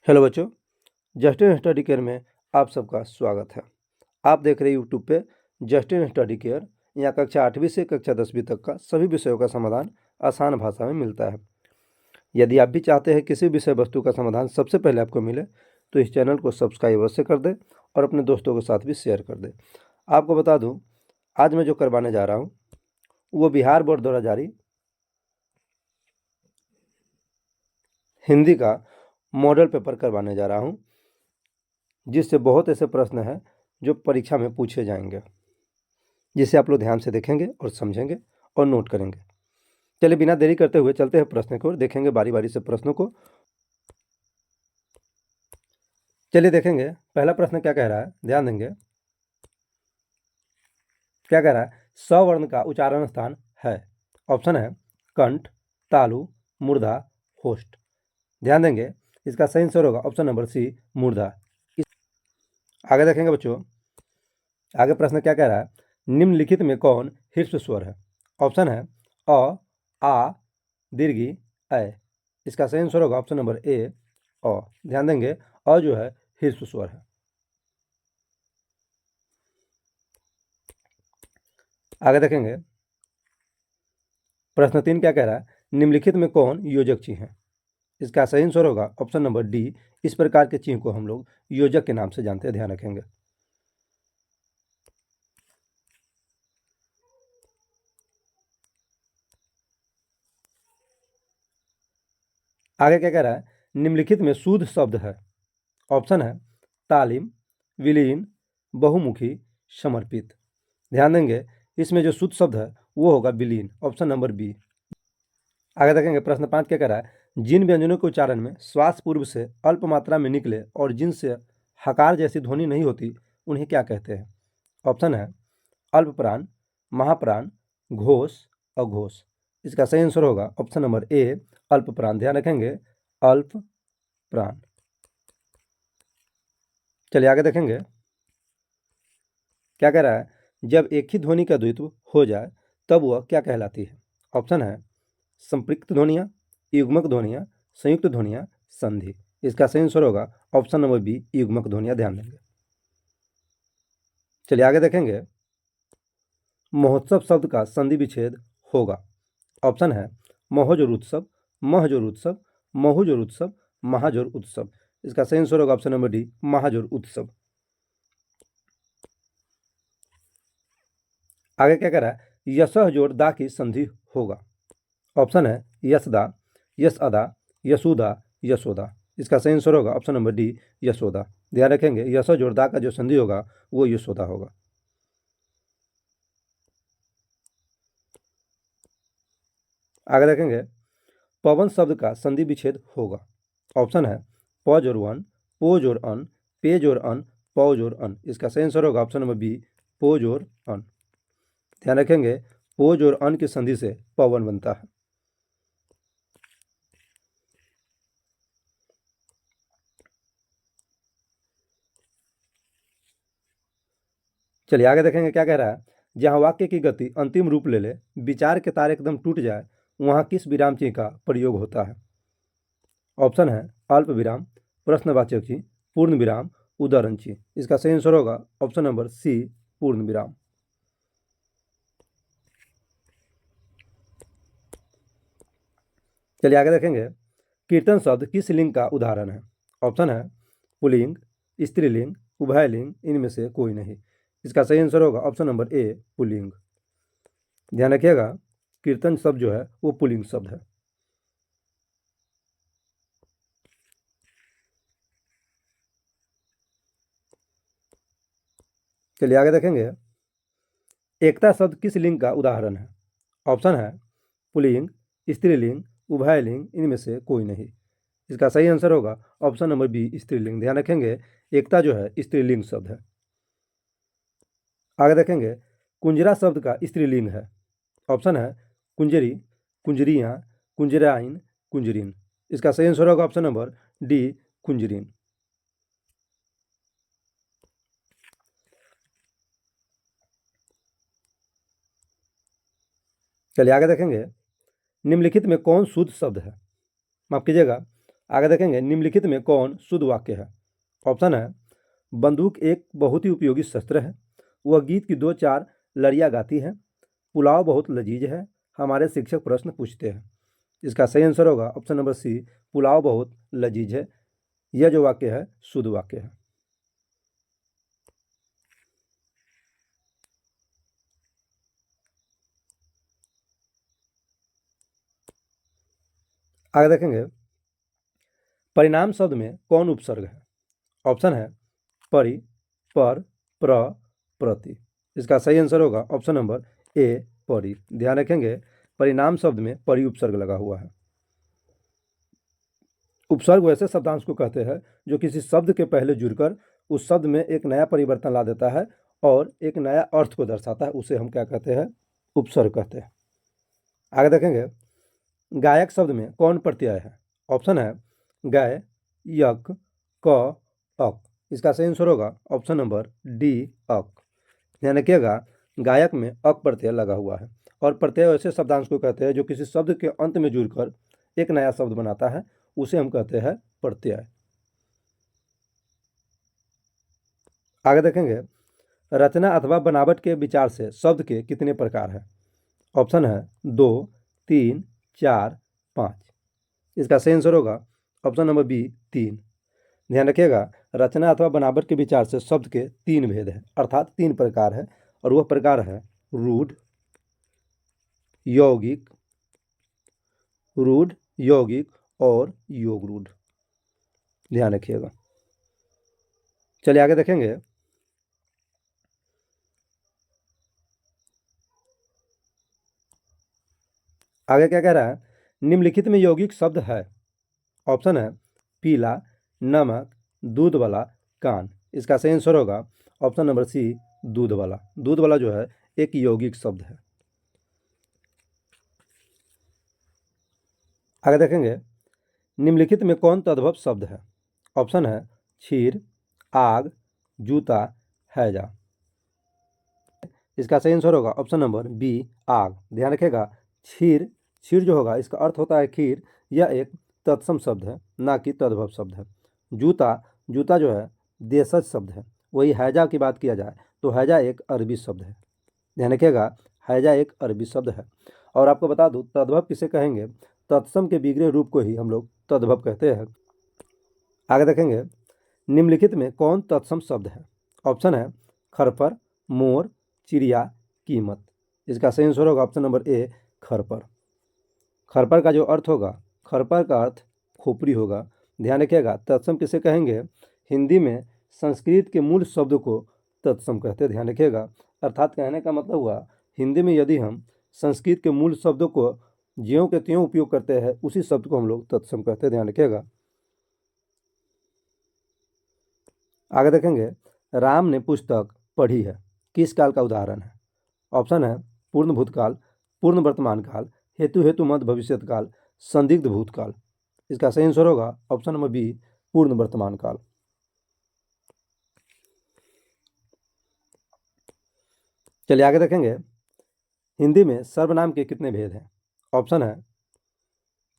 Hello बच्चों, Justin study care में आप सबका स्वागत है। आप देख रहे हैं यूट्यूब पे जस्टिन स्टडी केयर। यहाँ कक्षा 8वीं से कक्षा 10वीं तक का सभी विषयों का समाधान आसान भाषा में मिलता है। यदि आप भी चाहते हैं किसी विषय वस्तु का समाधान सबसे पहले आपको मिले तो इस चैनल को सब्सक्राइब अवश्य कर दें और अपने दोस्तों के साथ भी शेयर कर दें। आपको बता दूँ, आज मैं जो करवाने जा रहा हूँ वो बिहार बोर्ड द्वारा जारी हिंदी का मॉडल पेपर करवाने जा रहा हूँ, जिससे बहुत ऐसे प्रश्न हैं जो परीक्षा में पूछे जाएंगे, जिसे आप लोग ध्यान से देखेंगे और समझेंगे और नोट करेंगे। चलिए बिना देरी करते हुए चलते हैं प्रश्न की ओर, देखेंगे बारी बारी से प्रश्नों को। चलिए देखेंगे पहला प्रश्न क्या कह रहा है, ध्यान देंगे। क्या कह रहा है? स्वर्ण का उच्चारण स्थान है। ऑप्शन है कंठ, तालु, मूर्धा, होस्ट। ध्यान देंगे, इसका सही आंसर होगा ऑप्शन नंबर सी, मूर्धा। आगे देखेंगे बच्चों, आगे प्रश्न क्या कह रहा है? निम्नलिखित में कौन ह्रस्व स्वर है? ऑप्शन है अ, आ, दीर्घी, ऐ। इसका सही आंसर होगा ऑप्शन नंबर ए, अ। ध्यान देंगे, अ जो है ह्रस्व स्वर है। आगे देखेंगे, प्रश्न 3 क्या कह रहा है? निम्नलिखित में कौन योजक चिन्ह है? इसका सही आंसर होगा ऑप्शन नंबर डी। इस प्रकार के चिन्ह को हम लोग योजक के नाम से जानते हैं, ध्यान रखेंगे। आगे क्या कह रहा है? निम्नलिखित में शुद्ध शब्द है। ऑप्शन है तालीम, विलीन, बहुमुखी, समर्पित। ध्यान देंगे, इसमें जो शुद्ध शब्द है वो होगा विलीन, ऑप्शन नंबर बी। आगे देखेंगे, प्रश्न 5 क्या कह रहा है? जिन व्यंजनों के उच्चारण में श्वास पूर्व से अल्प मात्रा में निकले और जिनसे हकार जैसी ध्वनि नहीं होती उन्हें क्या कहते हैं? ऑप्शन है अल्पप्राण, महाप्राण, घोष, अघोष। इसका सही आंसर होगा ऑप्शन नंबर ए, अल्पप्राण। ध्यान रखेंगे, अल्प प्राण। चलिए आगे देखेंगे, क्या कह रहा है? जब एक ही ध्वनि का द्वित्व हो जाए तब वह क्या कहलाती है? ऑप्शन है संपृक्त ध्वनियाँ, युग्मक ध्वनियाँ, संयुक्त ध्वनियाँ, संधि। इसका सही आंसर होगा ऑप्शन नंबर बी, युग्मक ध्वनियाँ। ध्यान देंगे। चलिए आगे देखेंगे, महोत्सव शब्द का संधि विच्छेद होगा। ऑप्शन है महोजोर उत्सव, महजोर उत्सव, महुजोर उत्सव, महाजोर उत्सव। इसका सही आंसर होगा ऑप्शन नंबर डी, महाजोर उत्सव। आगे क्या कह रहा है? यशः जोड़ दा की संधि होगा। ऑप्शन है यशदा, यश अदा, यशोदा, यशोदा। इसका सही आंसर होगा ऑप्शन नंबर डी, यशोदा। ध्यान रखेंगे, यशः जोड़ दा का जो संधि होगा वो यशोदा होगा। आगे देखेंगे, पवन शब्द का संधि विच्छेद होगा। ऑप्शन है प जोड़ वन, पो जोड़ अन, पे जोड़ अन, पौ जोड़ अन। इसका सही आंसर होगा ऑप्शन नंबर बी, पो जोड़ अन। ध्यान रखेंगे, पो जोड़ अन की संधि से पवन बनता है। चलिए आगे देखेंगे, क्या कह रहा है? जहां वाक्य की गति अंतिम रूप ले ले, विचार के तार एकदम टूट जाए, वहां किस विराम चिन्ह का प्रयोग होता है? ऑप्शन है अल्प विराम, प्रश्नवाचक चिन्ह, पूर्ण विराम, उदाहरण चिन्ह। इसका सही आंसर होगा ऑप्शन नंबर सी, पूर्ण विराम। चलिए आगे देखेंगे, कीर्तन शब्द किस लिंग का उदाहरण है? ऑप्शन है पुल्लिंग, स्त्रीलिंग, उभयलिंग, इनमें से कोई नहीं। इसका सही आंसर होगा ऑप्शन नंबर ए, पुल्लिंग। ध्यान रखिएगा, कीर्तन शब्द जो है वो पुल्लिंग शब्द है। चलिए आगे देखेंगे, एकता शब्द किस लिंग का उदाहरण है? ऑप्शन है पुल्लिंग, स्त्रीलिंग, उभयलिंग, इनमें से कोई नहीं। इसका सही आंसर होगा ऑप्शन नंबर बी, स्त्रीलिंग। ध्यान रखेंगे, एकता जो है स्त्रीलिंग शब्द है। आगे देखेंगे, कुंजरा शब्द का स्त्रीलिंग है। ऑप्शन है कुंजरी, कुंजरियाँ, कुंजराइन, कुंजरीन। इसका सही आंसर होगा ऑप्शन नंबर डी, कुंजरीन। चलिए आगे देखेंगे, निम्नलिखित में कौन शुद्ध शब्द है? माफ कीजिएगा, आगे देखेंगे निम्नलिखित में कौन शुद्ध वाक्य है। ऑप्शन है बंदूक एक बहुत ही उपयोगी शस्त्र है, वह गीत की 2-4 लड़ियाँ गाती है, पुलाव बहुत लजीज है, हमारे शिक्षक प्रश्न पूछते हैं। इसका सही आंसर होगा ऑप्शन नंबर सी, पुलाव बहुत लजीज है। यह जो वाक्य है शुद्ध वाक्य है। आगे देखेंगे परिणाम शब्द में कौन उपसर्ग है। ऑप्शन है परि, पर, प्र, प्रति। इसका सही आंसर होगा ऑप्शन नंबर ए, परि। ध्यान रखेंगे परिणाम शब्द में परि उपसर्ग लगा हुआ है। उपसर्ग वैसे शब्दांश को कहते हैं जो किसी शब्द के पहले जुड़कर उस शब्द में एक नया परिवर्तन ला देता है और एक नया अर्थ को दर्शाता है, उसे हम क्या कहते हैं, उपसर्ग कहते हैं। आगे देखेंगे गायक शब्द में कौन प्रत्यय है। ऑप्शन है गय, यक, क, अक। इसका सही आंसर होगा ऑप्शन नंबर डी, अक। ध्यान रखिएगा गायक में अक प्रत्यय लगा हुआ है और प्रत्यय ऐसे शब्दांश को कहते हैं जो किसी शब्द के अंत में जुड़कर एक नया शब्द बनाता है, उसे हम कहते हैं प्रत्यय। आगे देखेंगे रचना अथवा बनावट के विचार से शब्द के कितने प्रकार हैं। ऑप्शन है 2, 3, 4, 5। इसका सही आंसर होगा ऑप्शन नंबर बी, 3। ध्यान रखिएगा रचना अथवा बनावट के विचार से शब्द के 3 भेद हैं, अर्थात 3 प्रकार है, और वह प्रकार है रूढ़, यौगिक, और योग रूढ़। ध्यान रखिएगा। चलिए आगे देखेंगे आगे क्या कह रहा है, निम्नलिखित में यौगिक शब्द है। ऑप्शन है पीला, नमक, दूध वाला, कान। इसका सही आंसर होगा ऑप्शन नंबर सी, दूध वाला। दूध वाला जो है एक यौगिक शब्द है। आगे देखेंगे निम्नलिखित में कौन तद्भव शब्द है। ऑप्शन है क्षीर, आग, जूता, हैजा। इसका सही आंसर होगा ऑप्शन नंबर बी, आग। ध्यान रखिएगा क्षीर, क्षीर जो होगा इसका अर्थ होता है खीर, यह एक तत्सम शब्द है ना कि तद्भव शब्द है। जूता, जूता जो है देशज शब्द है। वही हैजा की बात किया जाए तो हैजा एक अरबी शब्द है। ध्यान रखिएगा हैजा एक अरबी शब्द है। और आपको बता दूं तद्भव किसे कहेंगे, तत्सम के बिगड़े रूप को ही हम लोग तद्भव कहते हैं। आगे देखेंगे निम्नलिखित में कौन तत्सम शब्द है। ऑप्शन है खरपर, मोर, चिड़िया, कीमत। इसका सही आंसर होगा ऑप्शन नंबर ए, खरपर। खरपर का जो अर्थ होगा, खरपर का अर्थ खोपड़ी होगा। ध्यान रखिएगा तत्सम किसे कहेंगे, हिंदी में संस्कृत के मूल शब्द को तत्सम कहते हैं। ध्यान रखिएगा अर्थात कहने का मतलब हुआ हिंदी में यदि हम संस्कृत के मूल शब्दों को ज्यों के त्यों उपयोग करते हैं उसी शब्द को हम लोग तत्सम कहते हैं। ध्यान रखिएगा। आगे देखेंगे राम ने पुस्तक पढ़ी है किस काल का उदाहरण है। ऑप्शन है पूर्ण भूतकाल, पूर्ण वर्तमान काल, हेतु हेतु मध्य भविष्यत काल, संदिग्ध भूतकाल। इसका सही आंसर होगा ऑप्शन नंबर बी, पूर्ण वर्तमान काल। चलिए आगे देखेंगे हिंदी में सर्वनाम के कितने भेद हैं। ऑप्शन है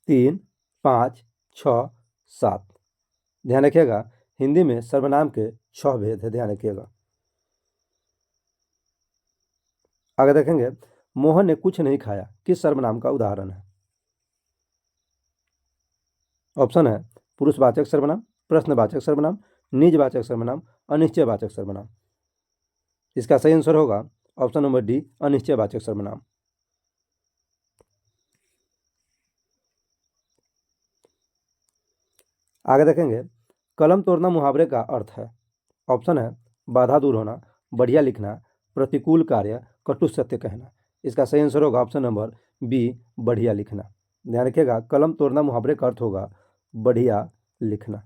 3, 5, 6, 7। ध्यान रखिएगा हिंदी में सर्वनाम के 6 भेद है। ध्यान रखिएगा। आगे देखेंगे मोहन ने कुछ नहीं खाया किस सर्वनाम का उदाहरण है। ऑप्शन है पुरुषवाचक सर्वनाम, प्रश्नवाचक सर्वनाम, निजवाचक सर्वनाम, अनिश्चयवाचक सर्वनाम। इसका सही आंसर होगा ऑप्शन नंबर डी, अनिश्चयवाचक सर्वनाम। आगे देखेंगे कलम तोड़ना मुहावरे का अर्थ है। ऑप्शन है बाधा दूर होना, बढ़िया लिखना, प्रतिकूल कार्य, कटु सत्य कहना। इसका सही आंसर होगा ऑप्शन नंबर बी, बढ़िया लिखना। ध्यान रखिएगा कलम तोड़ना मुहावरे का अर्थ होगा बढ़िया लिखना।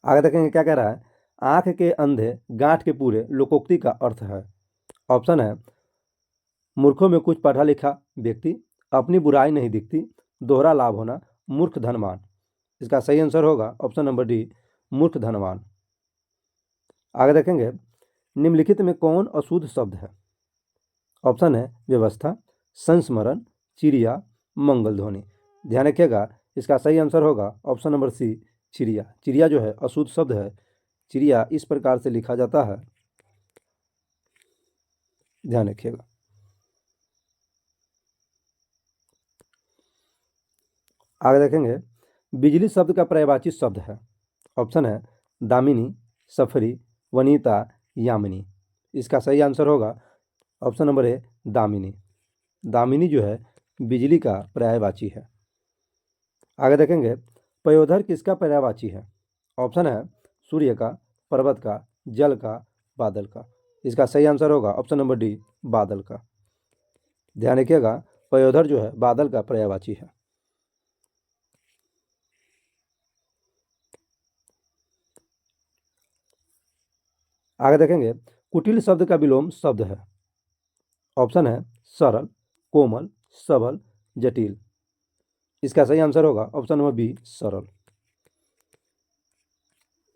आगे देखेंगे क्या कह रहा है, आंख के अंधे गांठ के पूरे लोकोक्ति का अर्थ है। ऑप्शन है मूर्खों में कुछ पढ़ा लिखा व्यक्ति, अपनी बुराई नहीं दिखती, दोहरा लाभ होना, मूर्ख धनवान। इसका सही आंसर होगा ऑप्शन नंबर डी, मूर्ख धनवान। आगे देखेंगे निम्नलिखित में कौन अशुद्ध शब्द है? ऑप्शन है व्यवस्था, संस्मरण, चिड़िया, मंगल ध्वनि। ध्यान रखिएगा, इसका सही आंसर होगा ऑप्शन नंबर सी, चिड़िया। चिड़िया जो है अशुद्ध शब्द है। चिड़िया इस प्रकार से लिखा जाता है, ध्यान रखिएगा। आगे देखेंगे, बिजली शब्द का पर्यायवाची शब्द है। ऑप्शन है दामिनी, सफरी, वनीता, यामिनी। इसका सही आंसर होगा option number A, Damini. Damini जो है बिजली का पर्यायवाची है। आगे देखेंगे, पयोधर किसका पर्यायवाची है? ऑप्शन है सूर्य का, पर्वत का, जल का, बादल का। इसका सही आंसर होगा ऑप्शन नंबर डी, बादल का। ध्यान रखिएगा, पयोधर जो है बादल का पर्यायवाची है। आगे देखेंगे, कुटिल शब्द का विलोम शब्द है। ऑप्शन है सरल, कोमल, सबल, जटिल। इसका सही आंसर होगा ऑप्शन नंबर बी, सरल।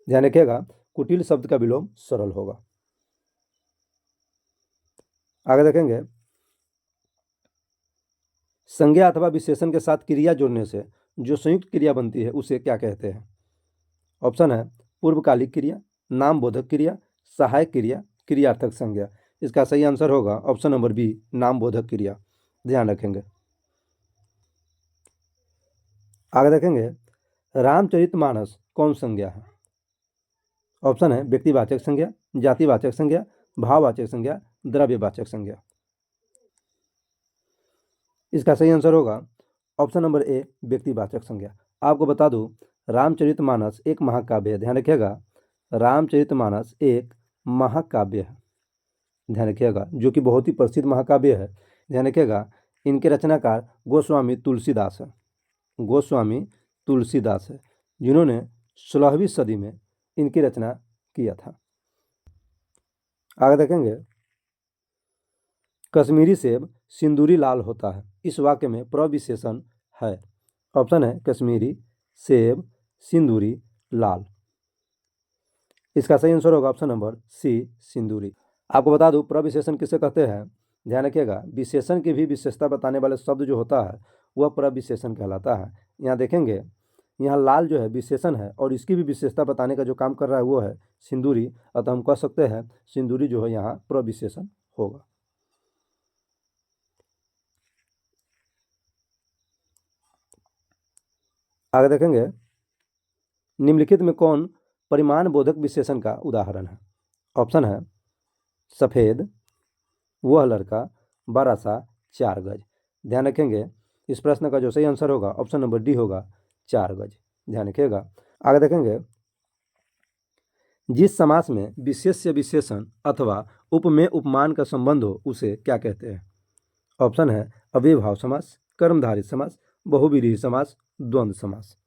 ध्यान रखिएगा, कुटिल शब्द का विलोम सरल होगा। आगे देखेंगे, संज्ञा अथवा विशेषण के साथ क्रिया जोड़ने से जो संयुक्त क्रिया बनती है उसे क्या कहते हैं? ऑप्शन है पूर्वकालिक क्रिया, नाम बोधक क्रिया, सहायक क्रिया, क्रियार्थक संज्ञा। इसका सही आंसर होगा ऑप्शन नंबर बी, नाम बोधक क्रिया। ध्यान रखेंगे। आगे देखेंगे, रामचरितमानस कौन संज्ञा है? ऑप्शन है व्यक्तिवाचक संज्ञा, जातिवाचक संज्ञा, भाववाचक संज्ञा, द्रव्यवाचक संज्ञा। इसका सही आंसर होगा ऑप्शन नंबर ए, व्यक्तिवाचक संज्ञा। आपको बता दूं, रामचरितमानस एक महाकाव्य है। ध्यान रखिएगा, रामचरितमानस एक महाकाव्य है। ध्यान रखिएगा, जो कि बहुत ही प्रसिद्ध महाकाव्य है। ध्यान रखिएगा, इनके रचनाकार गोस्वामी तुलसीदास है। गोस्वामी तुलसीदास है, जिन्होंने 16वीं सदी में इनकी रचना किया था। आगे देखेंगे, कश्मीरी सेब सिंदूरी लाल होता है, इस वाक्य में प्रविशेषण है। ऑप्शन है कश्मीरी, सेब, सिंदूरी, लाल। इसका सही आंसर होगा ऑप्शन नंबर सी, सिंदूरी। आपको बता दूं, प्रविशेषण किसे कहते हैं? ध्यान रखिएगा, विशेषण की भी विशेषता बताने वाले शब्द जो होता है वह प्रविशेषण कहलाता है। यहाँ देखेंगे, यहाँ लाल जो है विशेषण है और इसकी भी विशेषता बताने का जो काम कर रहा है वो है सिंदूरी। अतः हम कह सकते हैं सिंदूरी जो है यहाँ प्रविशेषण होगा। आगे देखेंगे, निम्नलिखित में कौन परिमाण बोधक विशेषण का उदाहरण है? ऑप्शन है सफ़ेद, वह लड़का, बड़ा सा, 4 गज। ध्यान रखेंगे, इस प्रश्न का जो सही आंसर होगा ऑप्शन नंबर डी होगा, 4 गज। ध्यान रखिएगा। आगे देखेंगे, जिस समास में विशेष्य विशेषण अथवा उपमेय उपमान का संबंध हो उसे क्या कहते हैं? ऑप्शन है अव्ययभाव समास, कर्मधारय समास, बहुव्रीहि समास, द्वंद्व समास।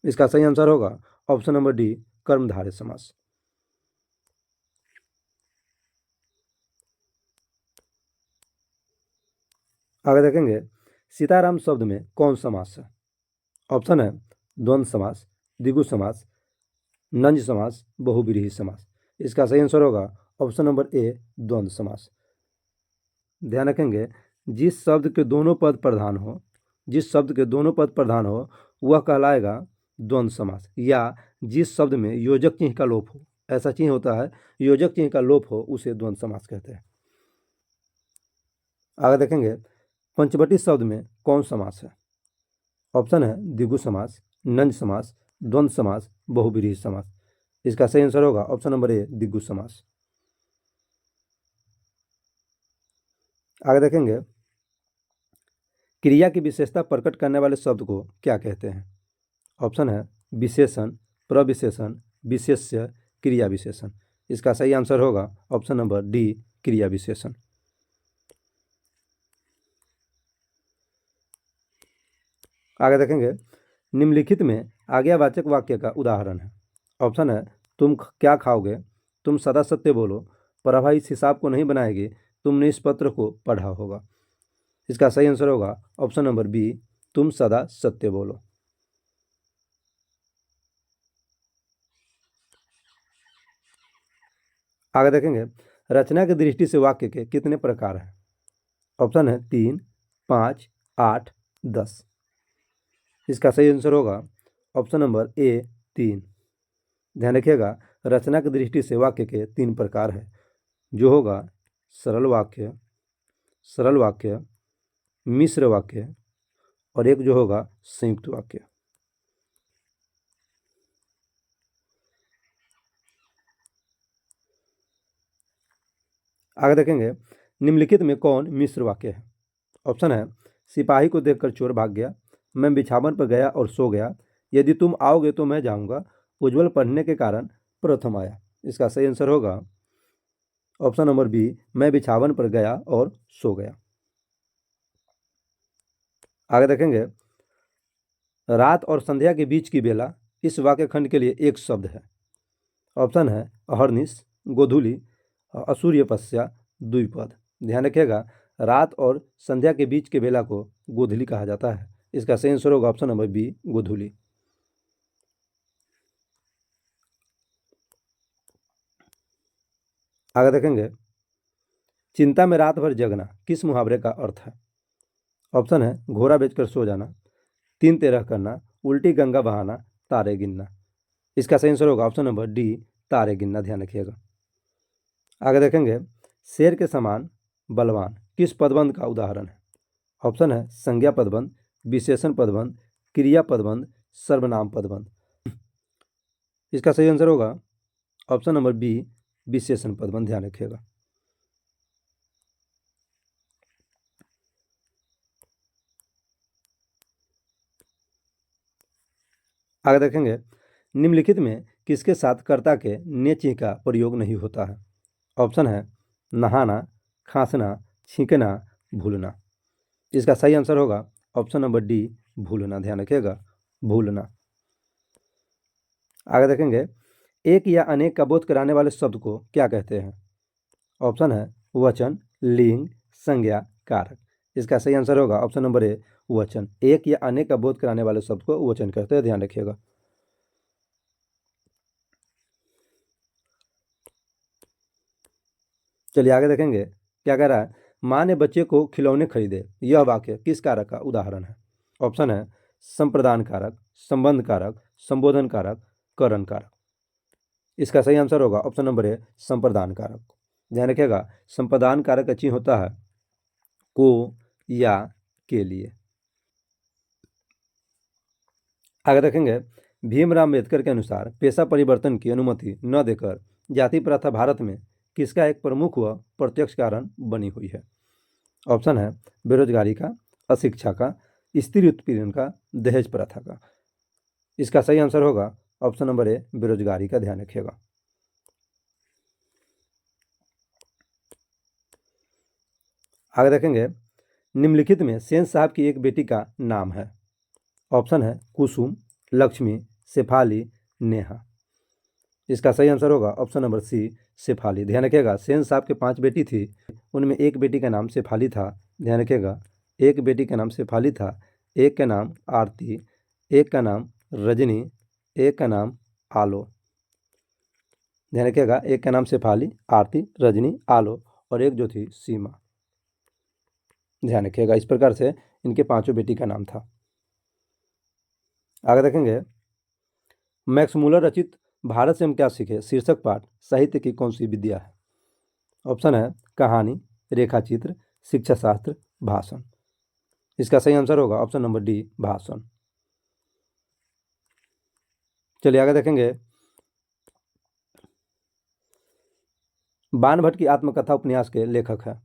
इसका सही आंसर होगा ऑप्शन नंबर डी, कर्मधारय समास। आगे देखेंगे, सीताराम शब्द में कौन समास है? ऑप्शन है द्वंद्व समास, द्विगु समास, नंज समास, बहुव्रीहि समास। इसका सही आंसर होगा ऑप्शन नंबर ए, द्वंद्व समास। ध्यान रखेंगे, जिस शब्द के दोनों पद प्रधान हो, जिस शब्द के दोनों पद प्रधान हो वह कहलाएगा द्वंद्व समास, या जिस शब्द में योजक चिन्ह का लोप हो। ऐसा चिन्ह होता है, योजक चिन्ह का लोप हो उसे द्वंद्व समास कहते हैं। आगे देखेंगे, पंचवटी शब्द में कौन समास है? ऑप्शन है द्विगु समास, नंज समास, द्वंद्व समास, बहुव्रीहि समास। इसका सही आंसर होगा ऑप्शन नंबर ए, द्विगु समास। आगे देखेंगे, क्रिया की विशेषता प्रकट करने वाले शब्द को क्या कहते हैं? ऑप्शन है विशेषण, प्रविशेषण, विशेष्य, क्रिया विशेषण। इसका सही आंसर होगा ऑप्शन नंबर डी, क्रिया विशेषण। आगे देखेंगे, निम्नलिखित में आज्ञावाचक वाक्य का उदाहरण है। ऑप्शन है तुम क्या खाओगे, तुम सदा सत्य बोलो, प्रभा इस हिसाब को नहीं बनाएगी, तुमने इस पत्र को पढ़ा होगा। इसका सही आंसर होगा ऑप्शन नंबर बी, तुम सदा सत्य बोलो। आगे देखेंगे, रचना की दृष्टि से वाक्य के कितने प्रकार हैं? ऑप्शन है 3, 5, 8, 10। इसका सही आंसर होगा ऑप्शन नंबर ए 3। ध्यान रखिएगा, रचना की दृष्टि से वाक्य के 3 प्रकार है, जो होगा सरल वाक्य, मिश्र वाक्य और एक जो होगा संयुक्त वाक्य। आगे देखेंगे, निम्नलिखित में कौन मिश्र वाक्य है? ऑप्शन है, सिपाही को देखकर चोर भाग गया, मैं बिछावन पर गया और सो गया, यदि तुम आओगे तो मैं जाऊंगा, उज्जवल पढ़ने के कारण प्रथम आया। इसका सही आंसर होगा ऑप्शन नंबर बी, मैं बिछावन पर गया और सो गया। आगे देखेंगे, रात और संध्या के बीच की बेला इस वाक्य खंड के लिए एक शब्द है। ऑप्शन है अहर्निश, गोधूली, असूर्यपस्या, द्विपद। ध्यान रखिएगा, रात और संध्या के बीच के बेला को गोधूली कहा जाता है। इसका सही आंसर होगा ऑप्शन नंबर बी, गोधूली। आगे देखेंगे, चिंता में रात भर जगना किस मुहावरे का अर्थ है? ऑप्शन है घोड़ा बेचकर सो जाना, 3 तेरह करना, उल्टी गंगा बहाना, तारे गिनना। इसका सही आंसर होगा ऑप्शन नंबर डी, तारे गिनना। ध्यान रखिएगा। आगे देखेंगे, शेर के समान बलवान किस पदबंध का उदाहरण है? ऑप्शन है संज्ञा पदबंध, विशेषण पदबंध, क्रिया पदबंध, सर्वनाम पदबंध। इसका सही आंसर होगा ऑप्शन नंबर बी, विशेषण पदबंध। ध्यान रखिएगा। आगे देखेंगे, निम्नलिखित में किसके साथ कर्ता के ने चिह्न का प्रयोग नहीं होता है? ऑप्शन है नहाना, खांसना, छींकना, भूलना। इसका सही आंसर होगा ऑप्शन नंबर डी, भूलना। ध्यान रखिएगा, भूलना। आगे देखेंगे, एक या अनेक का बोध कराने वाले शब्द को क्या कहते हैं? ऑप्शन है वचन, लिंग, संज्ञा, कारक। इसका सही आंसर होगा ऑप्शन नंबर ए, वचन। एक या अनेक का बोध कराने वाले शब्द को वचन कहते हैं। ध्यान रखिएगा। चलिए आगे देखेंगे, क्या कह रहा है, माँ ने बच्चे को खिलौने खरीदे, यह वाक्य किस कारक का उदाहरण है? ऑप्शन है संप्रदान कारक, संबंध कारक, संबोधन कारक, करण कारक। इसका सही आंसर होगा ऑप्शन नंबर ए, संप्रदान कारक। ध्यान रखिएगा, संप्रदान कारक का चिन्ह होता है को या के लिए। आगे देखेंगे, भीमराव अम्बेडकर के अनुसार पेशा परिवर्तन की अनुमति न देकर जाति प्रथा भारत में किसका एक प्रमुख व प्रत्यक्ष कारण बनी हुई है? ऑप्शन है बेरोजगारी का, अशिक्षा का, स्त्री उत्पीड़न का, दहेज प्रथा का। इसका सही आंसर होगा ऑप्शन नंबर ए, बेरोजगारी का। ध्यान रखिएगा। आगे देखेंगे, निम्नलिखित में सेन साहब की एक बेटी का नाम है। ऑप्शन है कुसुम, लक्ष्मी, शेफाली, नेहा। इसका सही आंसर होगा ऑप्शन नंबर सी, शेफाली। ध्यान रखिएगा, सेन साहब के 5 बेटी थी, उनमें एक बेटी का नाम शेफाली था। ध्यान रखिएगा, एक बेटी का नाम शेफाली था, एक का नाम आरती, एक का नाम रजनी, एक का नाम आलो। ध्यान रखिएगा, एक का नाम शेफाली, आरती, रजनी, आलो और एक जो थी सीमा। ध्यान रखिएगा, इस प्रकार से इनके 5 बेटी का नाम था। आगे देखेंगे, मैक्स मूलर रचित भारत से हम क्या सीखे शीर्षक पाठ साहित्य की कौन सी विद्या है? ऑप्शन है कहानी, रेखाचित्र, शिक्षा शास्त्र, भाषण। इसका सही आंसर होगा ऑप्शन नंबर डी, भाषण। चलिए आगे देखेंगे, बाणभट्ट की आत्मकथा उपन्यास के लेखक है।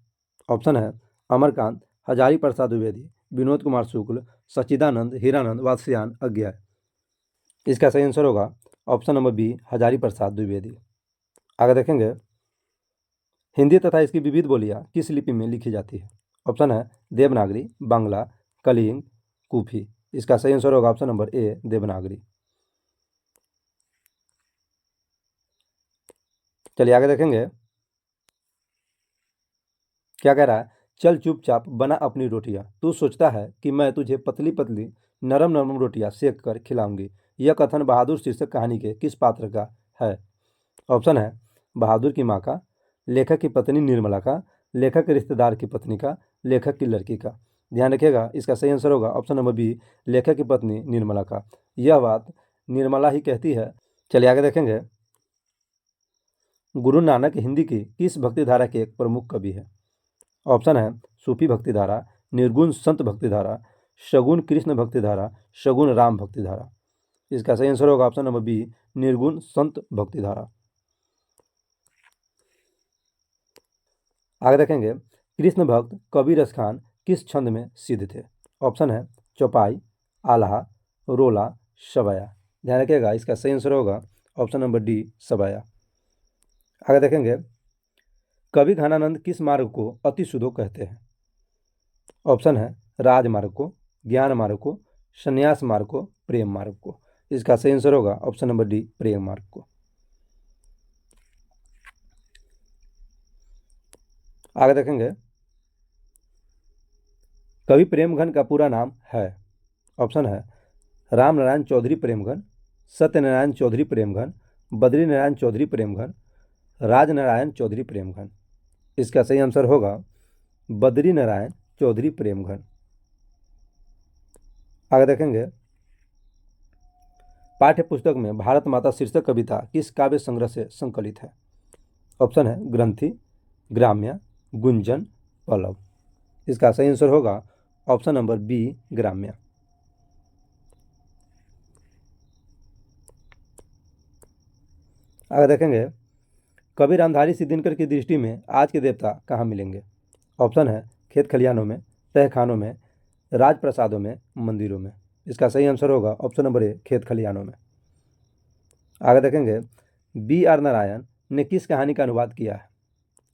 ऑप्शन है अमरकांत, हजारी प्रसाद द्विवेदी, विनोद कुमार शुक्ल, सच्चिदानंद, हीरानंद, वात्स्यायन, अज्ञा। इसका सही आंसर होगा option number B, Hazari Prasad Dwivedi. आगे देखेंगे, हिंदी तथा इसकी विविध बोलियां किस लिपि में लिखी जाती है? ऑप्शन है देवनागरी, बांग्ला, कलिंग, कूफी। इसका सही आंसर होगा ऑप्शन नंबर ए, देवनागरी। चलिए आगे देखेंगे, क्या कह रहा है, चल चुपचाप बना अपनी रोटियां, तू सोचता है कि मैं तुझे पतली पतली नरम नरम रोटियां सेक कर खिलाऊंगी। यह कथन बहादुर शीर्षक कहानी के किस पात्र का है? ऑप्शन है बहादुर की माँ का, लेखक की पत्नी निर्मला का, लेखक के रिश्तेदार की पत्नी का, लेखक की लड़की का। ध्यान रखिएगा, इसका सही आंसर होगा ऑप्शन नंबर बी, लेखक की पत्नी निर्मला का। यह बात निर्मला ही कहती है। चलिए आगे देखेंगे। गुरु नानक हिंदी की किस भक्ति धारा के एक प्रमुख कवि है? ऑप्शन है सूफी भक्ति धारा, निर्गुण संत भक्ति धारा, सगुण कृष्ण भक्ति धारा, सगुण राम भक्ति धारा। इसका सही आंसर होगा ऑप्शन नंबर बी, निर्गुण संत भक्ति धारा। आगे देखेंगे, कृष्ण भक्त कबीर खान किस छंद में सिद्ध थे? ऑप्शन है चौपाई, आल्हा, रोला, सबाया। ध्यान रखिएगा, इसका सही आंसर होगा ऑप्शन नंबर डी, सबाया। आगे देखेंगे, कवि घनानंद किस मार्ग को अति सुडो कहते हैं? ऑप्शन है राजमार्ग को, ज्ञान मार्ग को, संन्यास मार्ग को, प्रेम मार्ग को। इसका सही आंसर होगा ऑप्शन नंबर डी, प्रेम मार्ग को। आगे देखेंगे, कवि प्रेमघन का पूरा नाम है? ऑप्शन है राम नारायण चौधरी प्रेमघन, सत्यनारायण चौधरी प्रेमघन, बद्री नारायण चौधरी प्रेमघन, राजनारायण चौधरी प्रेमघन। इसका सही आंसर होगा बद्री नारायण चौधरी प्रेमघन। आगे देखेंगे, पाठ्य पुस्तक में भारत माता शीर्षक कविता किस काव्य संग्रह से संकलित है? ऑप्शन है ग्रंथि, ग्राम्य, गुंजन, पल्लव। इसका सही आंसर होगा ऑप्शन नंबर बी, ग्राम्य। आगे देखेंगे, कवि रामधारी सिंह दिनकर की दृष्टि में आज के देवता कहाँ मिलेंगे? ऑप्शन है खेत खलिहानों में, तहखानों में, राजप्रसादों में, मंदिरों में। इसका सही आंसर होगा ऑप्शन नंबर ए, खेत खलिहानों में। आगे देखेंगे, बी आर नारायण ने किस कहानी का अनुवाद किया है?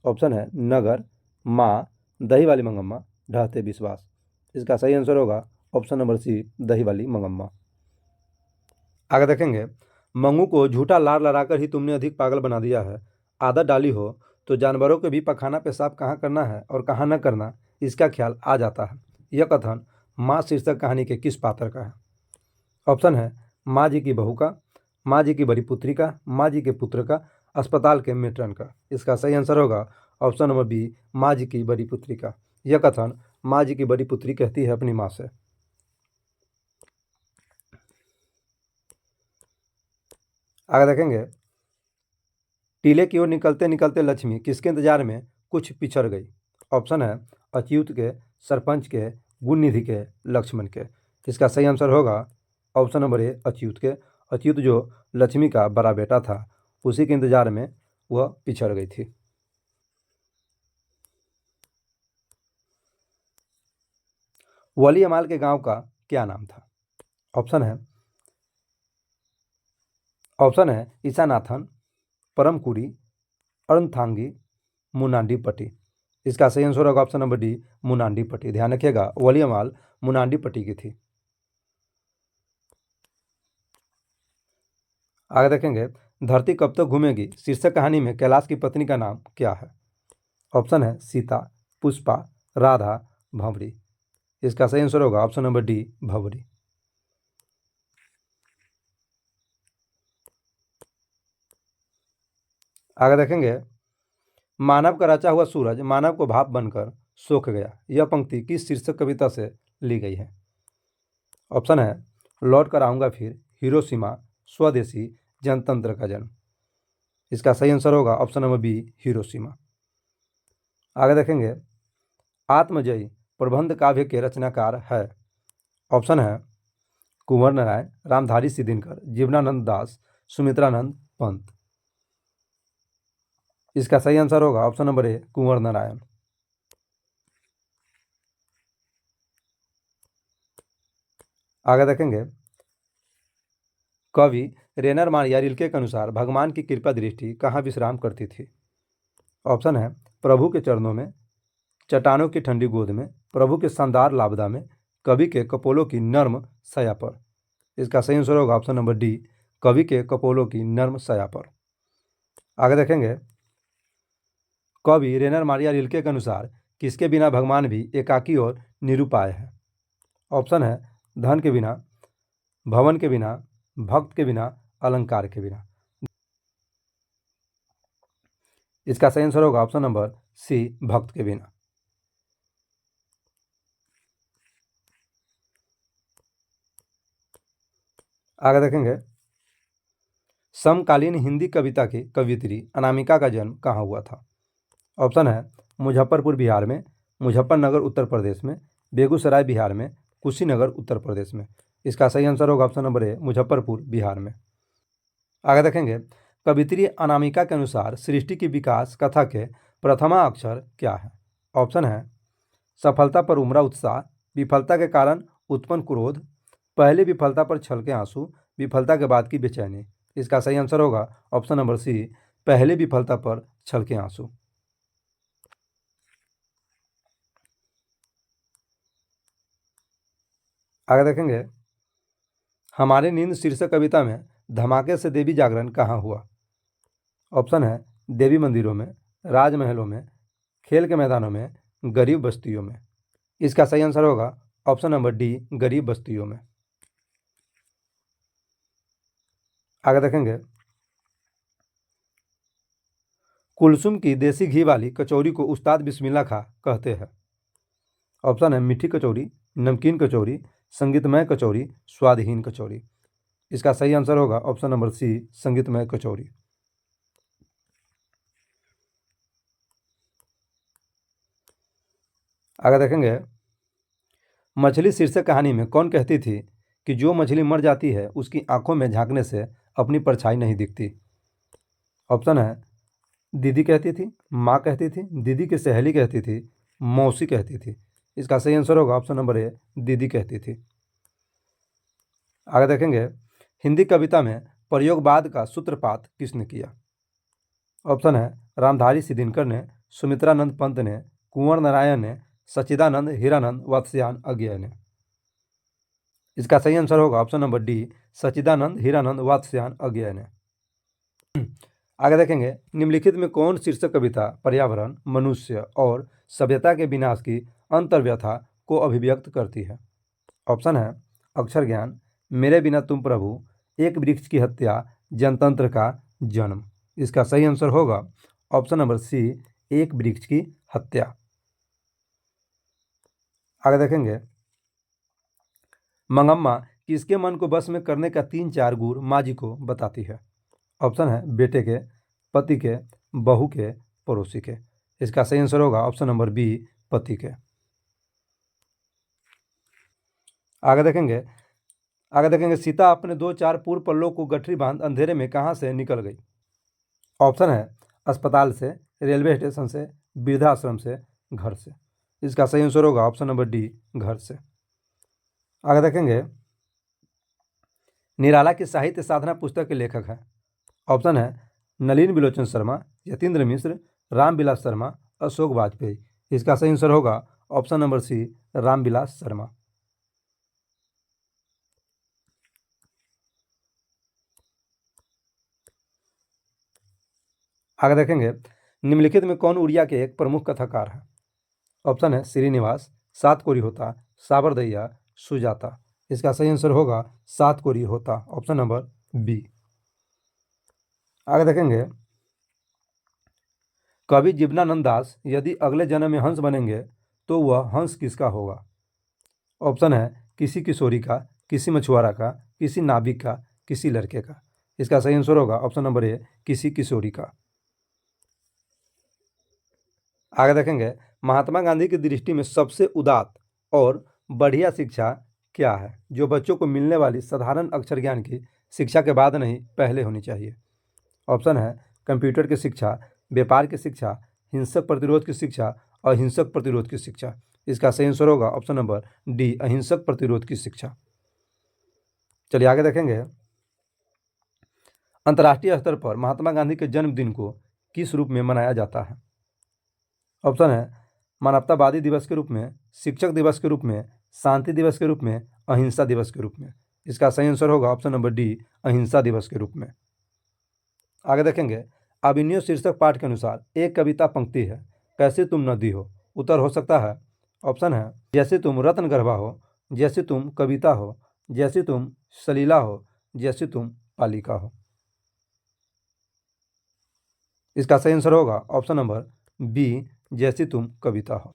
ऑप्शन है नगर, माँ, दही वाली मंगम्मा, ढहते विश्वास। इसका सही आंसर होगा ऑप्शन नंबर सी, दही वाली मंगम्मा। आगे देखेंगे, मंगू को झूठा लार लड़ाकर ही तुमने अधिक पागल बना दिया है। आदत डाली हो तो जानवरों के भी पखाना पेशाब कहाँ करना है और कहाँ न करना, इसका ख्याल आ जाता है। यह कथन माँ शीर्षक कहानी के किस पात्र का है? ऑप्शन है माँ जी की बहू का, माँ जी की बड़ी पुत्री का, माँ जी के पुत्र का, अस्पताल के मेट्रन का। इसका सही आंसर होगा ऑप्शन नंबर बी, माँ जी की बड़ी पुत्री का। यह कथन माँ जी की बड़ी पुत्री कहती है अपनी माँ से। आगे देखेंगे, टीले की ओर निकलते निकलते लक्ष्मी किसके इंतजार में कुछ पिछड़ गई? ऑप्शन है अच्युत के, सरपंच के, गुणनिधि के, लक्ष्मण के। इसका सही आंसर होगा ऑप्शन नंबर ए, अच्युत के। अच्युत जो लक्ष्मी का बड़ा बेटा था, उसी के इंतजार में वह पिछड़ गई थी। वली अमाल के गांव का क्या नाम था? ऑप्शन है ईसानाथन, परमकुड़ी, अरणथांगी, मुनांडी पट्टी। इसका सही आंसर होगा ऑप्शन नंबर डी, मुनांडी पट्टी। ध्यान रखिएगा, वली अमाल मुनांडी पट्टी की थी। आगे देखेंगे, धरती कब तक घूमेगी शीर्षक कहानी में कैलाश की पत्नी का नाम क्या है? ऑप्शन है सीता, पुष्पा, राधा, भंवरी। इसका सही आंसर होगा ऑप्शन नंबर डी, भंवरी। आगे देखेंगे, मानव का रचा हुआ सूरज मानव को भाप बनकर सोख गया। यह पंक्ति किस शीर्षक कविता से ली गई है? ऑप्शन है लौट कर आऊंगा फिर, हिरोशिमा, स्वदेशी, जनतंत्र का जन्म। इसका सही आंसर होगा ऑप्शन नंबर बी, हिरोशिमा। आगे देखेंगे, आत्मजयी प्रबंध काव्य के रचनाकार है? ऑप्शन है कुंवर नारायण, रामधारी सिंह दिनकर, जीवनानंद दास, सुमित्रानंद पंत। इसका सही आंसर होगा ऑप्शन नंबर ए, कुंवर नारायण। आगे देखेंगे, कवि रेनर मारिया रिल्के के अनुसार भगवान की कृपा दृष्टि कहाँ विश्राम करती थी? ऑप्शन है प्रभु के चरणों में, चट्टानों की ठंडी गोद में, प्रभु के शानदार लाबदा में, कवि के कपोलों की नर्म सया पर। इसका सही आंसर होगा ऑप्शन नंबर डी, कवि के कपोलों की नर्म सया पर। आगे देखेंगे, कवि रेनर मारिया रिल्के के अनुसार किसके बिना भगवान भी एकाकी और निरुपाय है? ऑप्शन है धन के बिना, भवन के बिना, भक्त के बिना, अलंकार के बिना। इसका सही आंसर होगा ऑप्शन नंबर सी, भक्त के बिना। आगे देखेंगे, समकालीन हिंदी कविता की कवियत्री अनामिका का जन्म कहाँ हुआ था? ऑप्शन है मुजफ्फरपुर बिहार में, मुजफ्फरनगर उत्तर प्रदेश में, बेगूसराय बिहार में, कुशीनगर उत्तर प्रदेश में। इसका सही आंसर होगा option number A, Muzaffarpur Bihar में। आगे देखेंगे, कवित्री अनामिका के अनुसार सृष्टि की विकास कथा के प्रथमा अक्षर क्या है? ऑप्शन है सफलता पर उमड़ा उत्साह, विफलता के कारण उत्पन्न क्रोध, पहली विफलता पर छलके आंसू, विफलता के बाद की बेचैनी। इसका सही आंसर होगा ऑप्शन नंबर सी, पहली विफलता पर छलके आंसू। आगे देखेंगे, हमारी नींद शीर्षक कविता में धमाके से देवी जागरण कहाँ हुआ? ऑप्शन है देवी मंदिरों में, राजमहलों में, खेल के मैदानों में, गरीब बस्तियों में। इसका सही आंसर होगा ऑप्शन नंबर डी, गरीब बस्तियों में। आगे देखेंगे, कुलसुम की देसी घी वाली कचौरी को उस्ताद बिस्मिल्लाह खा कहते हैं। ऑप्शन है मीठी कचौरी, नमकीन कचौरी, संगीतमय कचौरी, स्वादहीन कचौरी। इसका सही आंसर होगा ऑप्शन नंबर सी, संगीतमय कचौरी। आगे देखेंगे, मछली शीर्षक कहानी में कौन कहती थी कि जो मछली मर जाती है उसकी आंखों में झांकने से अपनी परछाई नहीं दिखती? ऑप्शन है दीदी कहती थी, माँ कहती थी, दीदी की सहेली कहती थी, मौसी कहती थी। इसका सही आंसर होगा ऑप्शन नंबर ए, दीदी कहती थी। आगे देखेंगे, हिंदी कविता में प्रयोगवाद का सूत्रपात किसने किया? ऑप्शन है रामधारी सिद्धिनकर ने, सुमित्रानंद पंत ने, कुंवर नारायण ने, सच्चिदानंद हीरानंद वात्स्यायन अज्ञेय ने। इसका सही आंसर होगा ऑप्शन नंबर डी, सच्चिदानंद हीरानंद वात्स्यायन अज्ञेय ने। आगे देखेंगे, निम्नलिखित में कौन शीर्षक कविता पर्यावरण, मनुष्य और सभ्यता के विनाश की अंतर्व्यथा को अभिव्यक्त करती है? ऑप्शन है अक्षर ज्ञान, मेरे बिना तुम प्रभु, एक वृक्ष की हत्या, जनतंत्र का जन्म। इसका सही आंसर होगा ऑप्शन नंबर सी, एक वृक्ष की हत्या। आगे देखेंगे, मंगम्मा किसके मन को बस में करने का 3-4 गुर माँ जी को बताती है? ऑप्शन है बेटे के, पति के, बहू के, पड़ोसी के। इसका सही आंसर होगा ऑप्शन नंबर बी, पति के। आगे देखेंगे, सीता अपने 2-4 पूर्व पल्लों को गठरी बांध अंधेरे में कहाँ से निकल गई? ऑप्शन है अस्पताल से, रेलवे स्टेशन से, वृद्धाश्रम से, घर से। इसका सही आंसर होगा ऑप्शन नंबर डी, घर से। आगे देखेंगे, निराला की साहित्य साधना पुस्तक के लेखक हैं। ऑप्शन है नलिन बिलोचन शर्मा, यतीन्द्र मिश्र, रामविलास शर्मा, अशोक वाजपेयी। इसका सही आंसर होगा option number C, Ramvilas Sharma. आगे देखेंगे, निम्नलिखित में कौन उड़िया के एक प्रमुख कथाकार है? ऑप्शन है श्रीनिवास, सात कोरी होता, साबरदैया, सुजाता। इसका सही आंसर होगा सात कोरी होता, ऑप्शन नंबर बी। आगे देखेंगे, कवि जीवनानंद दास यदि अगले जन्म में हंस बनेंगे तो वह हंस किसका होगा? ऑप्शन है किसी किशोरी का, किसी मछुआरा का, किसी नाविक का, किसी लड़के का। इसका सही आंसर होगा ऑप्शन नंबर ए, किसी किशोरी का। आगे देखेंगे, महात्मा गांधी की दृष्टि में सबसे उदात्त और बढ़िया शिक्षा क्या है जो बच्चों को मिलने वाली साधारण अक्षर ज्ञान की शिक्षा के बाद नहीं पहले होनी चाहिए? ऑप्शन है कंप्यूटर की शिक्षा, व्यापार की शिक्षा, हिंसक प्रतिरोध की शिक्षा, अहिंसक प्रतिरोध की शिक्षा। इसका सही आंसर होगा ऑप्शन नंबर डी, अहिंसक प्रतिरोध की शिक्षा। चलिए आगे देखेंगे, अंतर्राष्ट्रीय स्तर पर महात्मा गांधी के जन्मदिन को किस रूप में मनाया जाता है? ऑप्शन है मानवतावादी दिवस के रूप में, शिक्षक दिवस के रूप में, शांति दिवस के रूप में, अहिंसा दिवस के रूप में। इसका सही आंसर होगा ऑप्शन नंबर डी, अहिंसा दिवस के रूप में। आगे देखेंगे, अभिनय शीर्षक पाठ के अनुसार एक कविता पंक्ति है, कैसे तुम नदी हो। उत्तर हो सकता है, ऑप्शन है जैसे तुम रत्न गर्भा हो, जैसे तुम कविता हो, जैसे तुम सलीला हो, जैसे तुम पालिका हो। इसका सही आंसर होगा ऑप्शन नंबर बी, जैसी तुम कविता हो।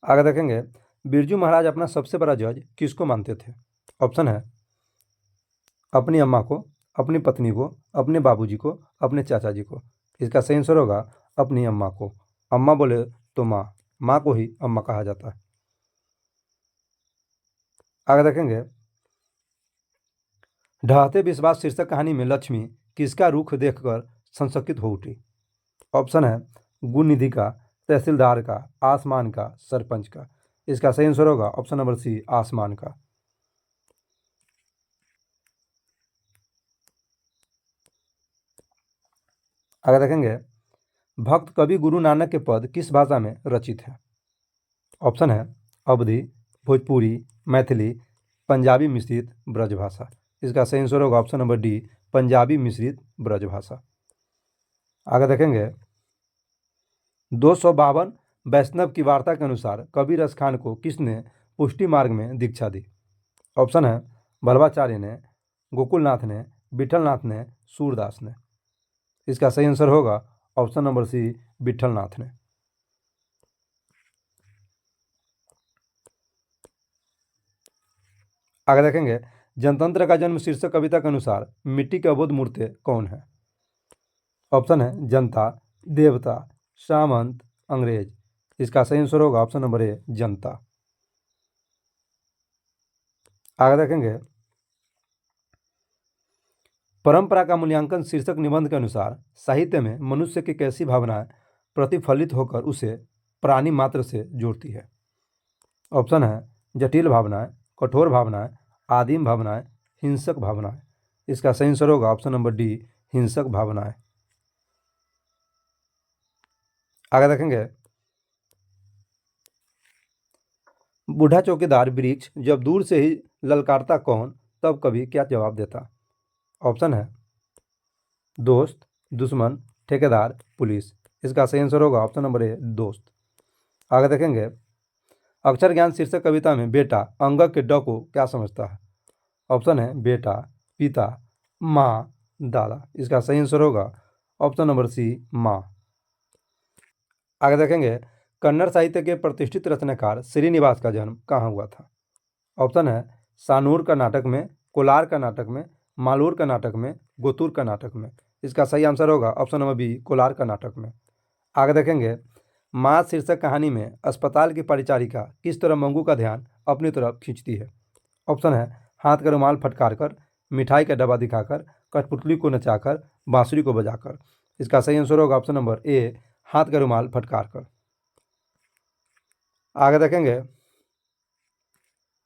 आगे देखेंगे, बिरजू महाराज अपना सबसे बड़ा जज किसको मानते थे? ऑप्शन है अपनी अम्मा को, अपनी पत्नी को, अपने बाबूजी को, अपने चाचा जी को। इसका सही आंसर होगा अपनी अम्मा को। अम्मा बोले तो माँ, माँ को ही अम्मा कहा जाता है। आगे देखेंगे, ढहते विश्वास शीर्षक कहानी में लक्ष्मी किसका रुख देखकर संशकित हो उठी? ऑप्शन है गुणनिधि का, तहसीलदार का, आसमान का, सरपंच का। इसका सही आंसर होगा ऑप्शन नंबर सी, आसमान का। आगे देखेंगे, भक्त कवि गुरु नानक के पद किस भाषा में रचित है? ऑप्शन है अवधी, भोजपुरी, मैथिली, पंजाबी मिश्रित ब्रजभाषा। इसका सही आंसर होगा ऑप्शन नंबर डी, पंजाबी मिश्रित ब्रजभाषा। आगे देखेंगे, 252 वैष्णव की वार्ता के अनुसार कबीर रस खान को किसने पुष्टि मार्ग में दीक्षा दी? ऑप्शन है बल्लभाचार्य ने, गोकुलनाथ ने, विठलनाथ ने, सूरदास ने। इसका सही आंसर होगा ऑप्शन नंबर सी, विठलनाथ ने। आगे देखेंगे, जनतंत्र का जन्म शीर्षक कविता के अनुसार मिट्टी के अबोध मूर्ति कौन है? ऑप्शन है जनता, देवता, सामंत, अंग्रेज। इसका सही आंसर होगा ऑप्शन नंबर ए, जनता। आगे देखेंगे, परंपरा का मूल्यांकन शीर्षक निबंध के अनुसार साहित्य में मनुष्य की कैसी भावनाएं प्रतिफलित होकर उसे प्राणी मात्र से जोड़ती है? ऑप्शन है जटिल भावनाएं, कठोर भावनाएं, आदिम भावनाएं, हिंसक भावनाएं। इसका सही आंसर होगा ऑप्शन नंबर डी, हिंसक भावनाएं। आगे देखेंगे, बूढ़ा चौकीदार वृक्ष जब दूर से ही ललकारता कौन, तब कवि क्या जवाब देता? ऑप्शन है दोस्त, दुश्मन, ठेकेदार, पुलिस। इसका सही आंसर होगा ऑप्शन नंबर ए, दोस्त। आगे देखेंगे, अक्षर ज्ञान शीर्षक कविता में बेटा अंगद के ड को क्या समझता है? ऑप्शन है बेटा, पिता, माँ, दादा। इसका सही आंसर होगा ऑप्शन नंबर सी, माँ। आगे देखेंगे, कन्नड़ साहित्य के प्रतिष्ठित रचनाकार श्रीनिवास का जन्म कहाँ हुआ था? ऑप्शन है सानूर कर्नाटक में, कोलार कर्नाटक में, मालूर कर्नाटक में, गोतूर कर्नाटक में। इसका सही आंसर होगा option number B, Kolar Karnataka में। आगे देखेंगे, माँ शीर्षक कहानी में अस्पताल की परिचारिका किस तरह मंगू का ध्यान अपनी तरफ खींचती है? ऑप्शन है हाथ का रुमाल फटकार कर, मिठाई का डब्बा दिखाकर, कठपुतली को नचाकर, बांसुरी को बजाकर। इसका सही आंसर होगा ऑप्शन नंबर ए, हाथ का रुमाल फटकार कर। आगे देखेंगे,